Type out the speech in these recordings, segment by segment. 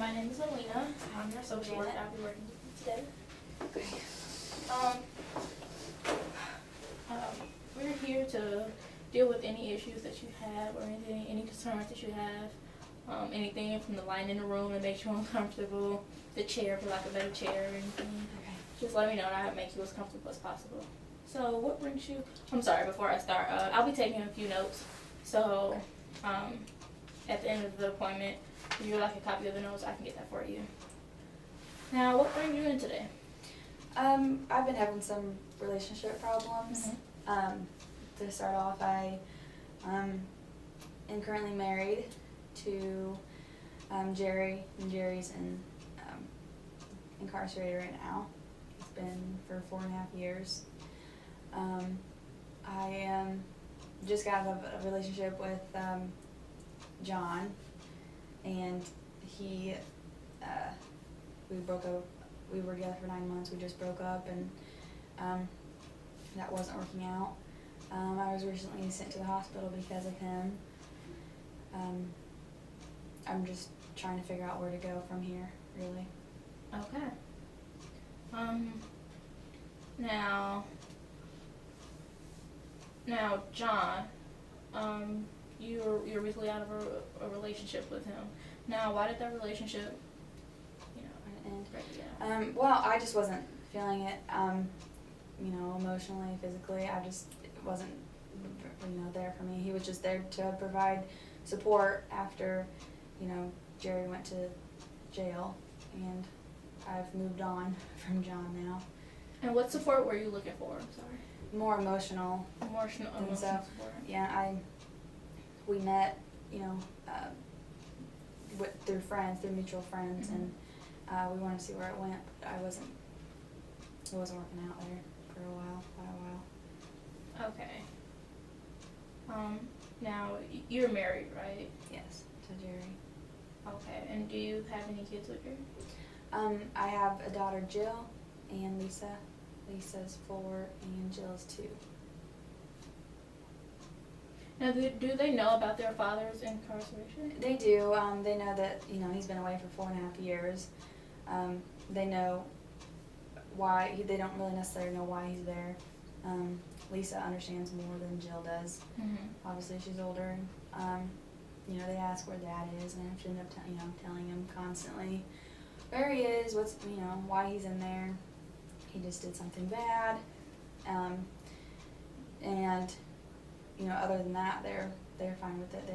my name is Alena. I'm your social worker. I'll be working with you today. Okay. We're here to deal with any issues that you have or any concerns that you have. Anything from the light in the room that makes you uncomfortable, the chair, for lack of a better chair, or anything. Okay. Just let me know and I'll make you as comfortable as possible. So what brings you, I'm sorry, before I start, I'll be taking a few notes. So at the end of the appointment, if you would like a copy of the notes, I can get that for you. Now, what brings you in today? I've been having some relationship problems. To start off, I am currently married to Jerry, and Jerry's incarcerated right now. It's been for 4.5 years. I just got out of a relationship with John, and we broke up. We were together for 9 months. We just broke up, and that wasn't working out. I was recently sent to the hospital because of him. I'm just trying to figure out where to go from here, really. Okay. Now, John, you're recently out of a relationship with him. Now, why did that relationship, end? Right, well, I just wasn't feeling it, emotionally, physically. It wasn't, there for me. He was just there to provide support after, Jerry went to jail, and I've moved on from John now. And what support were you looking for? I'm sorry. More emotional. Emotional support. Yeah, we met, through friends, through mutual friends, and we wanted to see where it went, but it wasn't working out there for quite a while. Okay. Now, you're married, right? Yes, to Jerry. Okay, and do you have any kids with Jerry? I have a daughter, Jill, and Lisa. Lisa's 4, and Jill's 2. Now, do they know about their father's incarceration? They do. They know that, he's been away for 4.5 years. They know why. They don't really necessarily know why he's there. Lisa understands more than Jill does. Obviously, she's older. They ask where Dad is, and I have to end up telling him constantly where he is, why he's in there. He just did something bad. And other than that, they're fine with it.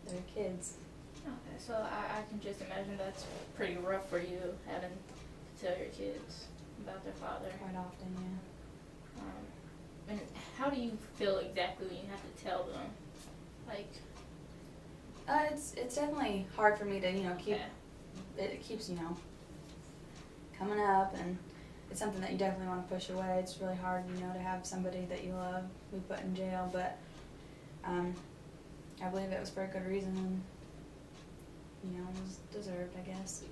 They're kids. Okay, so I can just imagine that's pretty rough for you, having to tell your kids about their father. Quite often, yeah. And how do you feel exactly when you have to tell them? It's definitely hard for me to, keep, Okay. It keeps, coming up, and it's something that you definitely want to push away. It's really hard, to have somebody that you love be put in jail, but I believe it was for a good reason, and, it was deserved, I guess.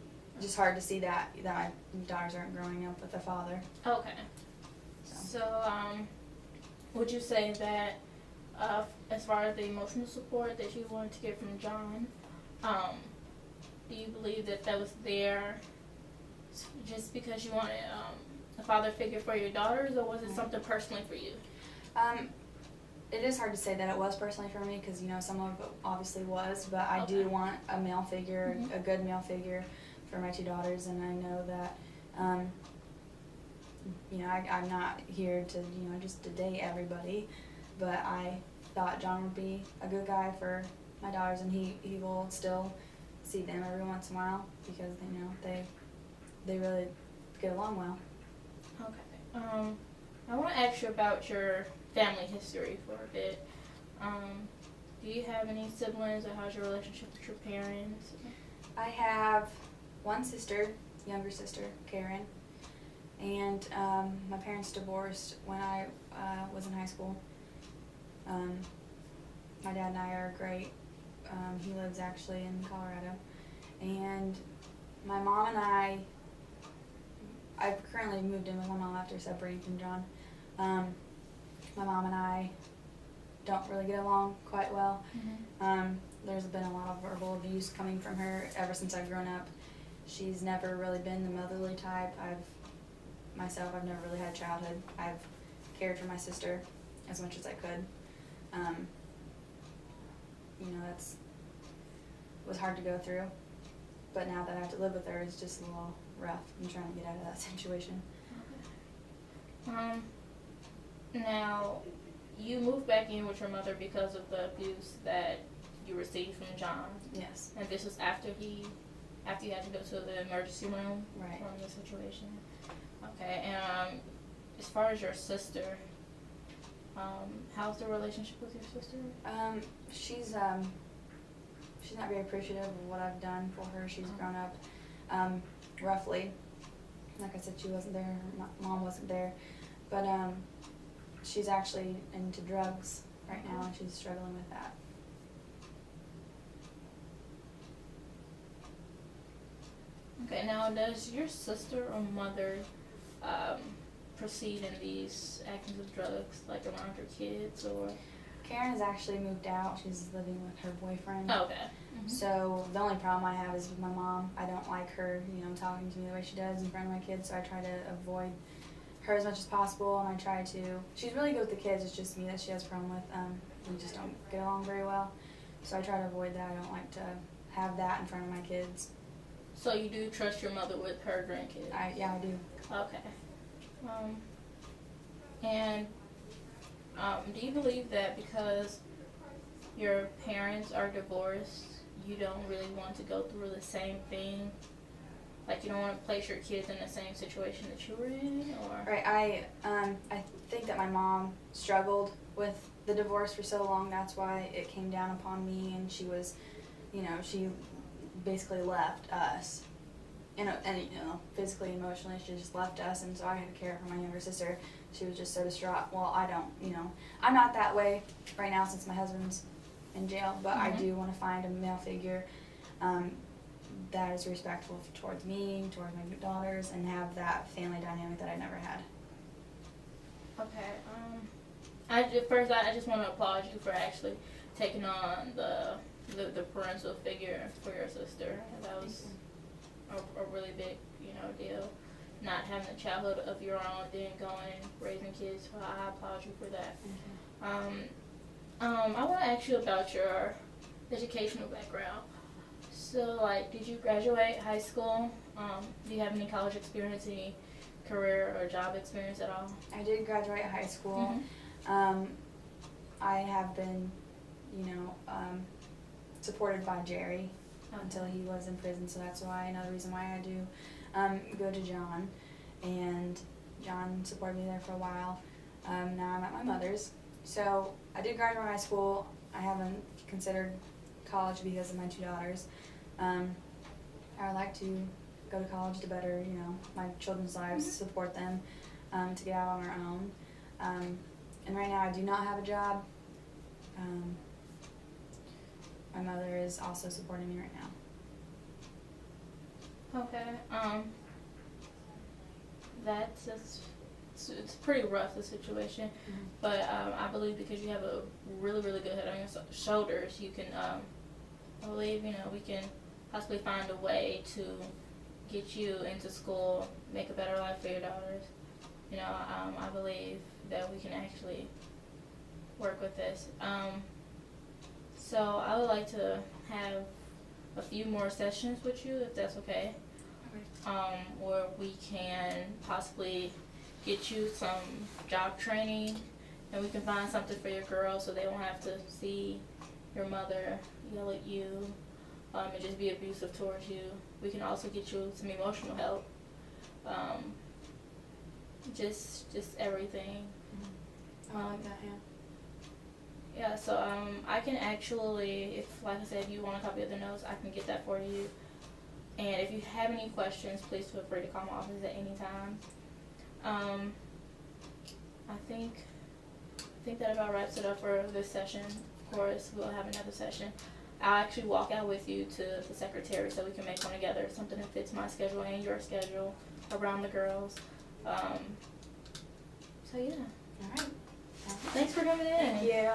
Just hard to see that my daughters aren't growing up with a father. Okay. So, would you say that as far as the emotional support that you wanted to get from John, do you believe that was there just because you wanted a father figure for your daughters, or was it something personally for you? It is hard to say that it was personally for me because, some of it obviously was, but I do want a male figure, a good male figure for my 2 daughters, and I know that, I'm not here to, just to date everybody, but I thought John would be a good guy for my daughters, and he will still see them every once in a while because, they really get along well. Okay. I want to ask you about your family history for a bit. Do you have any siblings, or how's your relationship with your parents? I have one sister, younger sister, Karen, and my parents divorced when I was in high school. My dad and I are great. He lives actually in Colorado, and my mom and I've currently moved in with my mom after separating from John. My mom and I don't really get along quite well. There's been a lot of verbal abuse coming from her ever since I've grown up, She's never really been the motherly type. I've never really had a childhood. I've cared for my sister as much as I could. Was hard to go through. But now that I have to live with her, it's just a little rough. I'm trying to get out of that situation. Okay. Now, you moved back in with your mother because of the abuse that you received from John. Yes. And this was after you had to go to the emergency room Right. from the situation. Okay. And as far as your sister, how's the relationship with your sister? She's not very appreciative of what I've done for her. She's grown up roughly. Like I said, she wasn't there. Her mom wasn't there. But she's actually into drugs right now, and she's struggling with that. Okay, now does your sister or mother proceed in these actions of drugs, like around her kids, or? Karen has actually moved out. She's living with her boyfriend. Oh, okay. Mm-hmm. So the only problem I have is with my mom. I don't like her, talking to me the way she does in front of my kids, so I try to avoid her as much as possible, and I try to, she's really good with the kids, it's just me that she has a problem with. We just don't get along very well, so I try to avoid that. I don't like to have that in front of my kids. So you do trust your mother with her grandkids? Yeah, I do. Okay. Do you believe that because your parents are divorced, you don't really want to go through the same thing? Like, you don't want to place your kids in the same situation that you were in, or? Right. I think that my mom struggled with the divorce for so long. That's why it came down upon me, and she was, she basically left us. And physically, emotionally, she just left us, and so I had to care for my younger sister. She was just so distraught. Well, I'm not that way right now since my husband's in jail, but I do want to find a male figure that is respectful towards me, towards my daughters, and have that family dynamic that I never had. Okay. I just want to applaud you for actually taking on the parental figure for your sister. That was a really big, deal. Not having a childhood of your own, then going and raising kids. So I applaud you for that. I want to ask you about your educational background. So, did you graduate high school? Do you have any college experience, any career or job experience at all? I did graduate high school. I have been, supported by Jerry until he was in prison, so that's why another reason why I do go to John, and John supported me there for a while. Now I'm at my mother's, so I did graduate high school. I haven't considered college because of my two daughters. I would like to go to college to better, my children's lives, support them, to get out on their own. And right now I do not have a job. My mother is also supporting me right now. Okay. That's just, it's pretty rough, the situation. But I believe because you have a really, really good head on your shoulders, you can, I believe, we can possibly find a way to get you into school, make a better life for your daughters. I believe that we can actually work with this. So I would like to have a few more sessions with you, if that's okay. Where we can possibly get you some job training, and we can find something for your girls so they won't have to see your mother yell at you and just be abusive towards you. We can also get you some emotional help. Just everything. I like that, yeah. Yeah, so I can actually, if, like I said, if you want a copy of the notes, I can get that for you. And if you have any questions, please feel free to call my office at any time. I think that about wraps it up for this session. Of course, we'll have another session. I'll actually walk out with you to the secretary so we can make one together, something that fits my schedule and your schedule around the girls. So yeah. All right. Thanks for coming in. Thank you.